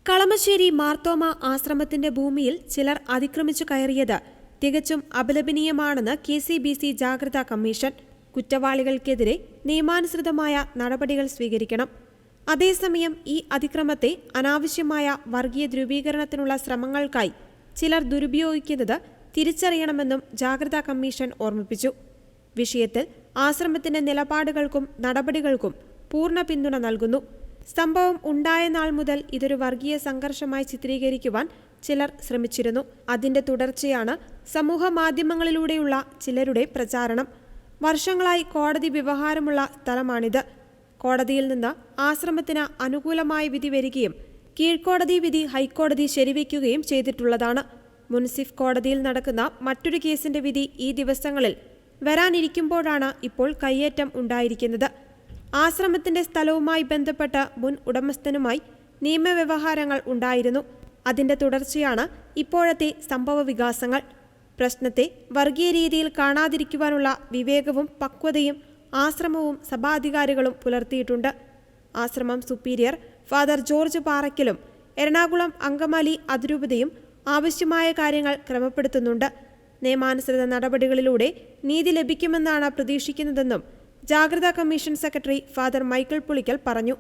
കളമശ്ശേരി മാർത്തോമ ആശ്രമത്തിന്റെ ഭൂമിയിൽ ചിലർ അതിക്രമിച്ചു കയറിയത് തികച്ചും അപലപനീയമാണെന്ന് KCBC ജാഗ്രതാ കമ്മീഷൻ. കുറ്റവാളികൾക്കെതിരെ നിയമാനുസൃതമായ നടപടികൾ സ്വീകരിക്കണം. അതേസമയം ഈ അതിക്രമത്തെ അനാവശ്യമായ വർഗീയ ധ്രുവീകരണത്തിനുള്ള ശ്രമങ്ങൾക്കായി ചിലർ ദുരുപയോഗിക്കുന്നത് തിരിച്ചറിയണമെന്നും ജാഗ്രതാ കമ്മീഷൻ ഓർമ്മിപ്പിച്ചു. വിഷയത്തിൽ ആശ്രമത്തിന്റെ നിലപാടുകൾക്കും നടപടികൾക്കും പൂർണ്ണ പിന്തുണ നൽകുന്നു. സംഭവം ഉണ്ടായ നാൾ മുതൽ ഇതൊരു വർഗീയ സംഘർഷമായി ചിത്രീകരിക്കുവാൻ ചിലർ ശ്രമിച്ചിരുന്നു. അതിന്റെ തുടർച്ചയാണ് സമൂഹ മാധ്യമങ്ങളിലൂടെയുള്ള ചിലരുടെ പ്രചാരണം. വർഷങ്ങളായി കോടതി വ്യവഹാരമുള്ള സ്ഥലമാണിത്. കോടതിയിൽ നിന്ന് ആശ്രമത്തിന് അനുകൂലമായ വിധി വരികയും കീഴ്ക്കോടതി വിധി ഹൈക്കോടതി ശരിവയ്ക്കുകയും ചെയ്തിട്ടുള്ളതാണ്. മുൻസിഫ് കോടതിയിൽ നടക്കുന്ന മറ്റൊരു കേസിന്റെ വിധി ഈ ദിവസങ്ങളിൽ വരാനിരിക്കുമ്പോഴാണ് ഇപ്പോൾ കയ്യേറ്റം ഉണ്ടായിരിക്കുന്നത്. ആശ്രമത്തിന്റെ സ്ഥലവുമായി ബന്ധപ്പെട്ട മുൻ ഉടമസ്ഥനുമായി നിയമവ്യവഹാരങ്ങൾ ഉണ്ടായിരുന്നു. അതിന്റെ തുടർച്ചയാണ് ഇപ്പോഴത്തെ സംഭവ വികാസങ്ങൾ. പ്രശ്നത്തെ വർഗീയ രീതിയിൽ കാണാതിരിക്കുവാനുള്ള വിവേകവും പക്വതയും ആശ്രമവും സഭാധികാരികളും പുലർത്തിയിട്ടുണ്ട്. ആശ്രമം സുപ്പീരിയർ ഫാദർ ജോർജ് പാറയ്ക്കലും എറണാകുളം അങ്കമാലി അതിരൂപതയും ആവശ്യമായ കാര്യങ്ങൾ ക്രമപ്പെടുത്തുന്നുണ്ട്. നിയമാനുസൃത നടപടികളിലൂടെ നീതി ലഭിക്കുമെന്നാണ് പ്രതീക്ഷിക്കുന്നതെന്നും ജാഗ്രതാ commission secretary father Michael Pulickal പറഞ്ഞു.